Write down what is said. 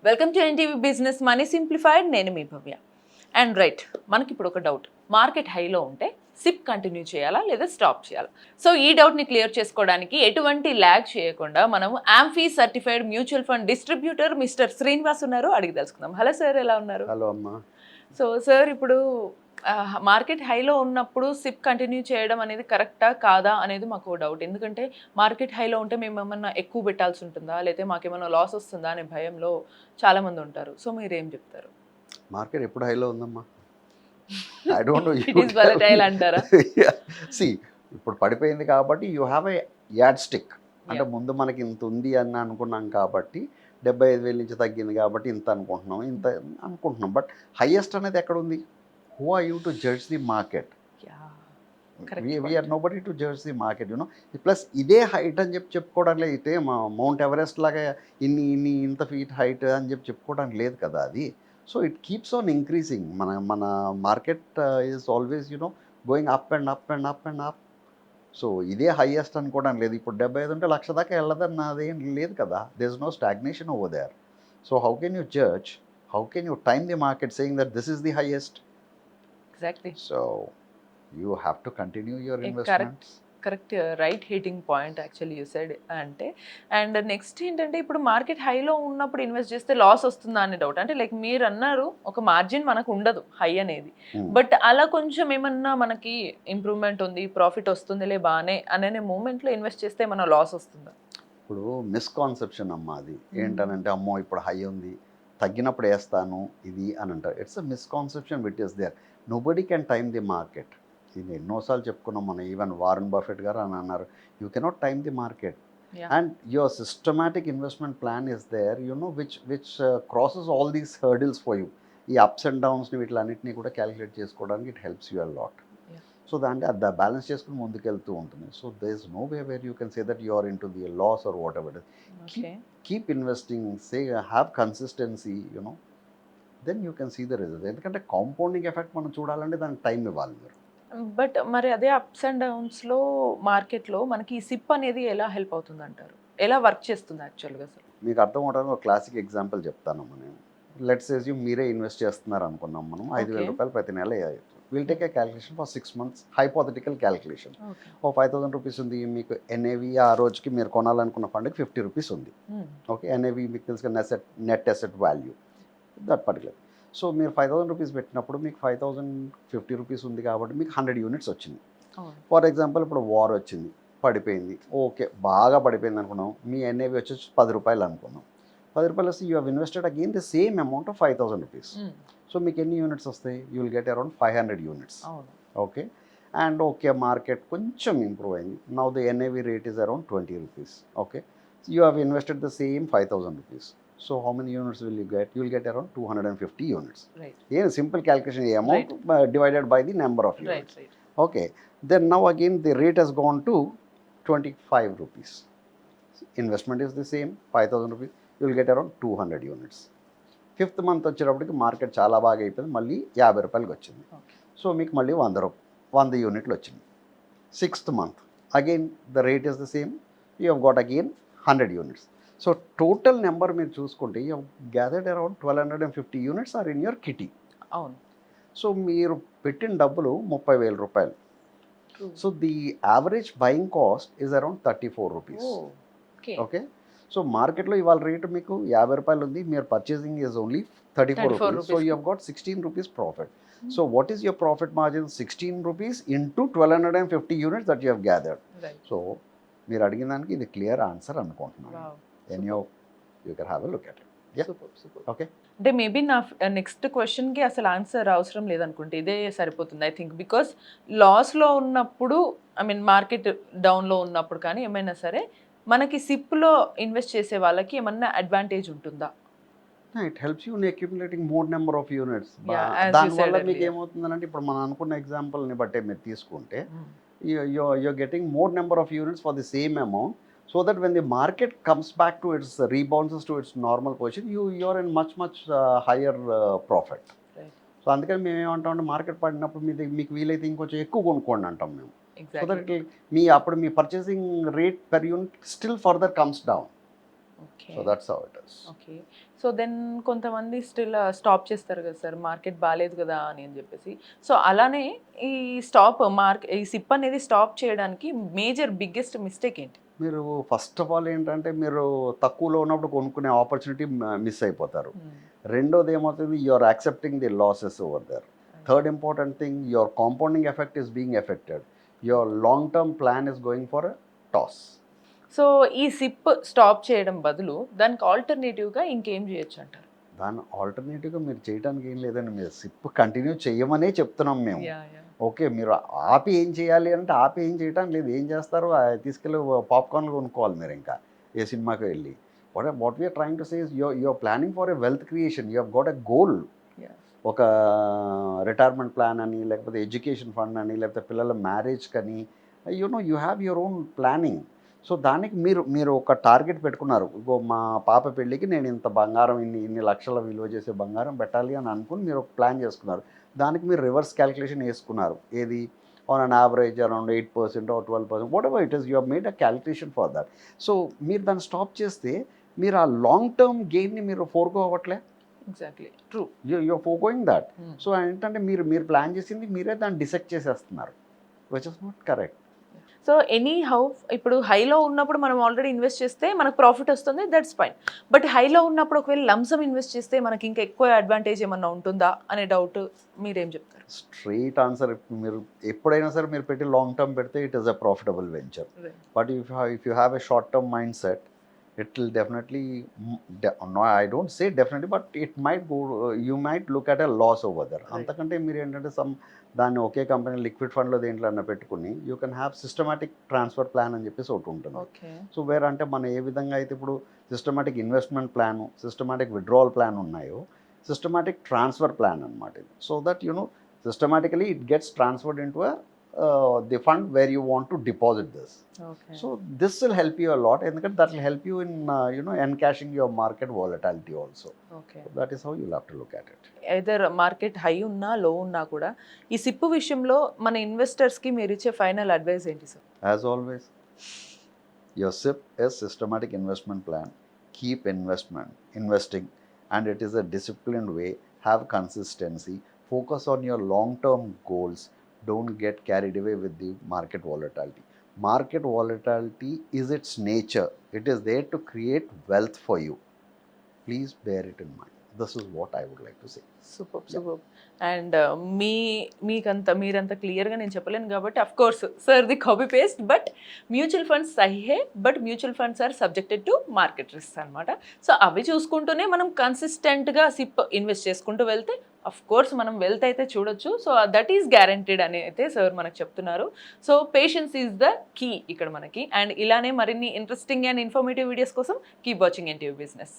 Welcome to NTV business money simplified. నేను మీ భవ్య. And right, మనకి ఇప్పుడు ఒక డౌట్. మార్కెట్ హైలో ఉంటే సిప్ కంటిన్యూ చేయాలా లేదా స్టాప్ చేయాలా? సో ఈ డౌట్ని క్లియర్ చేసుకోవడానికి ఎటువంటి ల్యాగ్ చేయకుండా మనము amphi certified mutual fund distributor mister Srinivas ఉన్నారు. అడిగి తెలుసుకుందాం. హలో సార్, ఎలా ఉన్నారు? హలో అమ్మా. సో సార్, ఇప్పుడు మార్కెట్ హైలో ఉన్నప్పుడు సిప్ కంటిన్యూ చేయడం అనేది కరెక్టా కాదా అనేది మాకు డౌట్. ఎందుకంటే మార్కెట్ హైలో ఉంటే మేము ఏమన్నా ఎక్కువ పెట్టాల్సి ఉంటుందా, లేకపోతే మాకేమన్నా లాస్ వస్తుందా అనే భయంలో చాలామంది ఉంటారు. సో మీరేం చెప్తారు? మార్కెట్ ఎప్పుడు హైలో ఉందమ్మా? I don't know. It is volatile అంటారా? సి, ఇప్పుడు పడిపోయింది కాబట్టి you have a add stick. అంటే ముందు మనకి ఇంత ఉంది అని అనుకున్నాం కాబట్టి 75,000 నుంచి తగ్గింది కాబట్టి ఇంత అనుకుంటున్నాం. బట్ హైయెస్ట్ అనేది ఎక్కడ ఉంది? Who are you to judge the market? We are nobody to judge the market, you know. Plus ఇదే హైట్ అని చెప్పుకోవడానికి అయితే మౌంట్ ఎవరెస్ట్ లాగా ఇంత ఫీట్ హైట్ అని చెప్పుకోవడానికి లేదు కదా అది. So it keeps on increasing. మన market is always going up and up and up and up. So ఇదే హైయెస్ట్ అనుకోవడానికి లేదు. ఇప్పుడు 75 ఉంటే 1,00,000 దాకా వెళ్ళదని అదేం లేదు కదా. There is no stagnation over there. So how can you judge, how can you time the market saying that this is the highest? Exactly. So you have to continue your investments. Correct, right hitting point actually you said. అంటే and next ఏంటంటే, ఇప్పుడు market హైలో ఉన్నప్పుడు invest చేస్తే loss వస్తుందా అనే doubt. అంటే like మీరు అన్నారు, ఒక మార్జిన్ మనకు ఉండదు హై అనేది. బట్ అలా కొంచెం ఏమన్నా మనకి ఇంప్రూవ్మెంట్ ఉంది, ప్రాఫిట్ వస్తుందిలే బాగానే అనే మూమెంట్లో ఇన్వెస్ట్ చేస్తే ఏమన్నా లాస్ వస్తుందా? ఇప్పుడు మిస్కాన్సెప్షన్ అమ్మా అది. ఏంటనంటే, అమ్మో ఇప్పుడు హై ఉంది, తగ్గినప్పుడు వేస్తాను ఇది అని అంటారు. It's a misconception with is there. Nobody can time the market. ఇది ఎన్నోసార్లు చెప్పుకున్నాం మనం. ఈవెన్ వారన్ బఫెట్ గారు అని అన్నారు, you cannot time the market. And your systematic investment plan is there, which crosses all these hurdles for you. ఈ ups and డౌన్స్ని వీటిలన్నింటినీ కూడా క్యాలిక్యులేట్ చేసుకోవడానికి it helps you a lot. So దాంట్లో అది బ్యాలెన్స్ చేసుకుని ముందుకెళ్తూ ఉంటుంది. So there is no way where you can say that you are into the loss or whatever. Keep investing, say have consistency, then you can see the result. ఎందుకంటే compounding effect మనం చూడాలంటే దానికి time ఇవ్వాలి మీరు. But మరి అదే ups and డౌన్స్లో మార్కెట్లో మనకి ఈ సిప్ అనేది ఎలా హెల్ప్ అవుతుంది అంటారు? ఎలా వర్క్ చేస్తుంది యాక్చువల్గా సార్? మీకు అర్థం అవడానికి ఒక క్లాసిక్ ఎగ్జాంపుల్ చెప్తానమ్మా నేను. లెట్స్ అస్యూమ్ మీరే ఇన్వెస్ట్ చేస్తున్నారు అనుకున్నాం మనం. 5,000 రూపాయలు ప్రతి నెల. Will take a calculation for 6 months, hypothetical calculation. ఓ 5,000 రూపీస్ ఉంది మీకు. ఎన్ఏవి ఆ రోజుకి మీరు కొనాలనుకున్న ఫండ్కి 50 రూపీస్ ఉంది. ఓకే, ఎన్ఏవి మీకు తెలుసుకున్న net asset value that particular. So మీరు 5,000 రూపీస్ పెట్టినప్పుడు మీకు 5,050 రూపీస్ ఉంది కాబట్టి మీకు 100 యూనిట్స్ వచ్చింది. ఫర్ ఎగ్జాంపుల్ ఇప్పుడు వార్ వచ్చింది, పడిపోయింది. ఓకే, బాగా పడిపోయింది అనుకున్నాం. మీ ఎన్ఏవి వచ్చేసి 10 రూపాయలు అనుకున్నాం. 10 రూపాయలు వస్తే you have invested again the same amount of 5,000 rupees. So మీకు ఎన్ని యూనిట్స్ వస్తాయి? You will get around 500 units. Okay, and okay market కొంచెం ఇంప్రూవ్ అయింది. Now the NAV rate is around 20 rupees. Okay, you have invested the same 5,000 rupees. So how many units will you get? You will get around 250 units. Right. Yeah, simple calculation, the amount divided by the number of units. Right. Okay. Then now again the rate has gone to 25 rupees. Investment is the same, 5,000 rupees. You will get around 200 units. Fifth month వచ్చేటప్పటికి market చాలా బాగా అయిపోయింది, మళ్ళీ 50 రూపాయలకి వచ్చింది. So మీకు మళ్ళీ 100 యూనిట్లు వచ్చింది. 6th month again the rate is the same. You have got again 100 units. So total number మీరు చూసుకుంటే you gathered around 1,250 units are in your kitty. అవును. సో మీరు పెట్టిన డబ్బులు 30,000 రూపాయలు. So the average buying cost is around 34 rupees. Okay, so మార్కెట్లో ఇవాళ rate మీకు 50 రూపాయలు ఉంది, మీరు purchasing is only 34 rupees. So you have got 16 rupees profit. So what is your profit margin? 16 rupees into 1,250 units that you have gathered. So మీరు అడిగిన దానికి ఇది క్లియర్ ఆన్సర్ అనుకుంటున్నాను. And you can have a look at it. Yeah. Super. Okay. అంటే maybe నా next క్వశ్చన్కి అసలు answer అవసరం లేదనుకుంటే ఇదే సరిపోతుంది ఐ థింక్. బికాస్ లాస్లో ఉన్నప్పుడు, ఐ మీన్ మార్కెట్ డౌన్లో ఉన్నప్పుడు కానీ ఏమైనా సరే మనకి సిప్లో ఇన్వెస్ట్ చేసే వాళ్ళకి ఏమన్నా అడ్వాంటేజ్ ఉంటుందా? It helps you in accumulating more number of units. దానివల్ల మీకు ఏమవుతుందంటే, ఇప్పుడు మనం అనుకున్న ఎగ్జాంపుల్ని బట్టే మీరు తీసుకుంటే you're getting more number of units for the same amount. So that when the market comes back to its rebounds to its normal position, you're in much higher profit. Right. So అందుకని మేము ఏమంటామంటే, market పడినప్పుడు మీకు వీలైతే ఇంకొంచెం ఎక్కువ కొనుక్కోండి అంటాం మేము. సో దట్ అప్పుడు మీ purchasing rate per unit still further comes down. Okay. So that's how it is. Okay. So then కొంతమంది స్టిల్ స్టాప్ చేస్తారు కదా సార్, మార్కెట్ బాలేదు కదా అని చెప్పేసి. సో అలానే ఈ ఈ సిప్ అనేది స్టాప్ చేయడానికి మేజర్ బిగ్గెస్ట్ మిస్టేక్ ఏంటి? మీరు ఫస్ట్ ఆఫ్ ఆల్ ఏంటంటే మీరు తక్కువలో ఉన్నప్పుడు కొనుక్కునే ఆపర్చునిటీ మిస్ అయిపోతారు. రెండోది ఏమవుతుంది, you are accepting the losses over there. Third important thing, your compounding effect is being affected. Your long term plan is going for a toss. So ఈ SIP stop చేయడం బదులు దానికి ఆల్టర్నేటివ్గా ఇంకేం చేయొచ్చు అంటారు? దాని ఆల్టర్నేటివ్గా మీరు చేయడానికి ఏం లేదండి, మీరు సిప్ కంటిన్యూ చేయమనే చెప్తున్నాం మేము. ఓకే, మీరు ఆపి ఏం చేయాలి అంటే ఆపి ఏం చేయడానికి లేదు. ఏం చేస్తారు, తీసుకెళ్ళి పాప్కార్న్లు కొనుక్కోవాలి మీరు ఇంకా ఏ సినిమాకి వెళ్ళి. What we are trying to say is you're planning for a wealth creation. You have got a goal. ఒక రిటైర్మెంట్ ప్లాన్ అని, లేకపోతే ఎడ్యుకేషన్ ఫండ్ అని, లేకపోతే పిల్లల మ్యారేజ్ కానీ, you have your own planning. So దానికి మీరు ఒక టార్గెట్ పెట్టుకున్నారు. ఇగో మా పాప పెళ్ళికి నేను ఇంత బంగారం, ఇన్ని లక్షల విలువ చేసే బంగారం పెట్టాలి అని అనుకుని మీరు ఒక ప్లాన్ చేసుకున్నారు. దానికి మీరు రివర్స్ క్యాలిక్యులేషన్ వేసుకున్నారు. ఏది, on an average around 8% or 12%, what ever it is, you have made a calculation for that. So మీరు దాన్ని స్టాప్ చేస్తే మీరు ఆ లాంగ్ టర్మ్ గెయిన్ని మీరు ఫోర్గో అవ్వట్లే. Exactly, true. You are forgoing that. So ఏంటంటే మీరు ప్లాన్ చేసింది మీరే దాన్ని డిసెక్ట్ చేసేస్తున్నారు, which is not correct. So anyhow ఇప్పుడు హైలో ఉన్నప్పుడు మనం ఆల్రెడీ ఇన్వెస్ట్ చేస్తే మనకు ప్రాఫిట్ వస్తుంది, దట్స్ ఫైన్. బట్ హైలో ఉన్నప్పుడు ఒకవేళ లంసమ్ ఇన్వెస్ట్ చేస్తే మనకి ఇంకా ఎక్కువ అడ్వాంటేజ్ ఏమన్నా ఉంటుందా అనే డౌట్, మీరేం చెప్తారు? స్ట్రైట్ ఆన్సర్, మీరు ఎప్పుడైనా సరే మీరు పెట్టి లాంగ్ టర్మ్ పెడితే it is a profitable venture. But if you have a short term mind set, it will definitely, no, I don't say definitely, but it might go, you might look at a loss over there. అంతకంటే మీరు ఏంటంటే దాన్ని ఒకే company liquid ఫండ్లో దేంట్లో అన్న పెట్టుకుని you can have systematic transfer plan అని చెప్పేసి ఒకటి ఉంటుంది. సో వేరే అంటే మనం ఏ విధంగా అయితే ఇప్పుడు systematic investment plan, systematic withdrawal plan ఉన్నాయో, సిస్టమాటిక్ ట్రాన్స్ఫర్ ప్లాన్ అనమాట ఇది. So that systematically it gets transferred into the fund where you want to deposit this. Okay. So this will help you a lot, and that will help you in encashing your market volatility also. Okay. So that is how you'll have to look at it. Either market high ఉన్నా లో ఉన్నా కూడా ఈ SIP విషయంలో మన ఇన్వెస్టర్స్కి మీరు ఇచ్చే final advice ఏంటి sir? As always, your SIP is systematic investment plan. Keep investing, and it is a disciplined way. Have consistency. Focus on your long-term goals. Don't get carried away with the market volatility. Market volatility is its nature. It is there to create wealth for you. Please bear it in mind. This is what I would like to say. Super. And మీరంత క్లియర్గా నేను చెప్పలేను కాబట్టి of course sir the copy paste, but mutual funds సహీహే, but mutual funds are subjected to market risk అనమాట. So అవి చూసుకుంటూనే మనం కన్సిస్టెంట్గా సిప్ ఇన్వెస్ట్ చేసుకుంటూ వెళ్తే అఫ్ కోర్స్ మనం వెల్త్ అయితే చూడొచ్చు. సో దట్ ఈస్ గ్యారంటీడ్ అని అయితే సార్ మనకు చెప్తున్నారు. So patience is the key ఇక్కడ మనకి. అండ్ ఇలానే మరిన్ని ఇంట్రెస్టింగ్ అండ్ ఇన్ఫర్మేటివ్ వీడియోస్ కోసం కీప్ వాచింగ్ ఎన్టీవీ బిజినెస్.